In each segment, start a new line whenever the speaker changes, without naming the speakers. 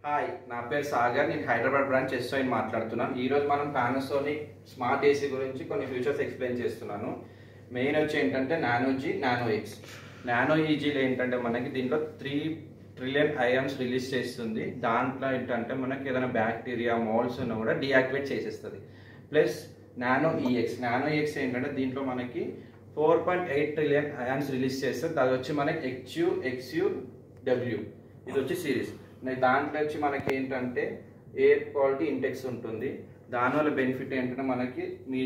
Hi, నా పేరు సాగర్. నేను హైదరాబాద్ బ్రాంచ్ ఎస్ఐని మాట్లాడుతున్నాను. ఈరోజు మనం పానాసోనిక్ స్మార్ట్ ఏసీ గురించి కొన్ని ఫీచర్స్ ఎక్స్ప్లెయిన్ చేస్తున్నాను. మెయిన్ వచ్చి ఏంటంటే nano G, nano X. Nano ఈజీలో ఏంటంటే మనకి దీంట్లో 3 ట్రిలియన్ అయాన్స్ రిలీజ్ చేస్తుంది. దాంట్లో ఏంటంటే మనకి ఏదైనా బ్యాక్టీరియా మోల్స్ ఉన్నా కూడా డీయాక్టివేట్ చేసేస్తుంది. ప్లస్ నానో ఈఎక్స్ ఏంటంటే దీంట్లో మనకి 4.8 ట్రిలియన్ అయాన్స్ రిలీజ్ చేస్తుంది. అది వచ్చి మనకి XU ఇది వచ్చి సిరీస్. దాంట్లో వచ్చి మనకి ఏంటంటే ఎయిర్ క్వాలిటీ ఇండెక్స్ ఉంటుంది. దానివల్ల బెనిఫిట్ ఏంటంటే మనకి మీ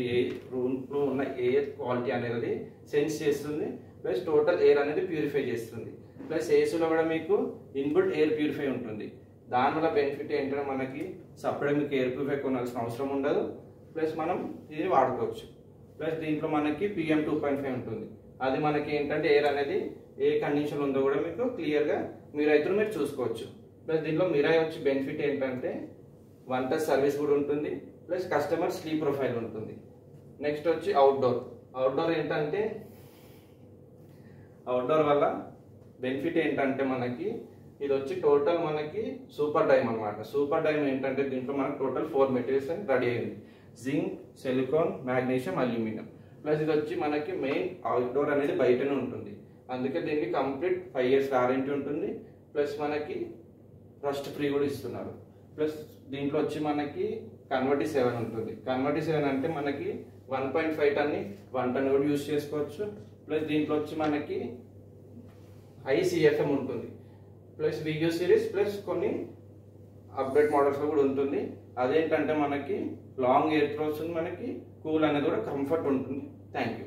రూమ్లో ఉన్న ఎయిర్ క్వాలిటీ అనేది సెన్స్ చేస్తుంది. ప్లస్ టోటల్ ఎయిర్ అనేది ప్యూరిఫై చేస్తుంది. ప్లస్ ఏసీలో కూడా మీకు ఇన్బుల్ట్ ఎయిర్ ప్యూరిఫై ఉంటుంది. దానివల్ల బెనిఫిట్ ఏంటంటే మనకి సపరేట్ మీకు ఎయిర్ ప్యూరిఫై కొనాల్సిన అవసరం ఉండదు. ప్లస్ మనం ఇది వాడుకోవచ్చు. ప్లస్ దీంట్లో మనకి PM 2.5 ఉంటుంది. అది మనకి ఏంటంటే ఎయిర్ అనేది ఏ కండిషన్ ఉందో కూడా మీకు క్లియర్గా మీరు చూసుకోవచ్చు. ప్లస్ దీంట్లో మిరాయ్ వచ్చి బెనిఫిట్ ఏంటంటే 1+ సర్వీస్ కూడా ఉంటుంది. ప్లస్ కస్టమర్ స్లీప్ ప్రొఫైల్ ఉంటుంది. నెక్స్ట్ వచ్చి అవుట్డోర్ ఏంటంటే అవుట్డోర్ వల్ల బెనిఫిట్ ఏంటంటే మనకి ఇది వచ్చి టోటల్ మనకి సూపర్ డైమ్ అనమాట. సూపర్ డైమ్ ఏంటంటే దీంట్లో మనకి టోటల్ 4 మెటీరియల్స్ రెడీ అయింది. Zinc, silicon, magnesium, aluminium. Plus ఇది వచ్చి మనకి మెయిన్ అవుట్డోర్ అనేది బయటనే ఉంటుంది. అందుకే దీనికి కంప్లీట్ 5 years వారంటీ ఉంటుంది. ప్లస్ మనకి రస్ట్ ఫ్రీ కూడా ఇస్తున్నారు. ప్లస్ దీంట్లో వచ్చి మనకి కన్వర్టీ 7 ఉంటుంది. కన్వర్టీ 7 అంటే మనకి 1.5 టన్ని 1 టన్ కూడా యూజ్ చేసుకోవచ్చు. ప్లస్ దీంట్లో వచ్చి మనకి ICFM ఉంటుంది. ప్లస్ VU సిరీస్ ప్లస్ కొన్ని అప్డేట్ మోడల్స్ కూడా ఉంటుంది. అదేంటంటే మనకి లాంగ్ ఎయిర్ త్రో వస్తుంది, మనకి కూల్ అనేది కూడా కంఫర్ట్ ఉంటుంది. Thank you.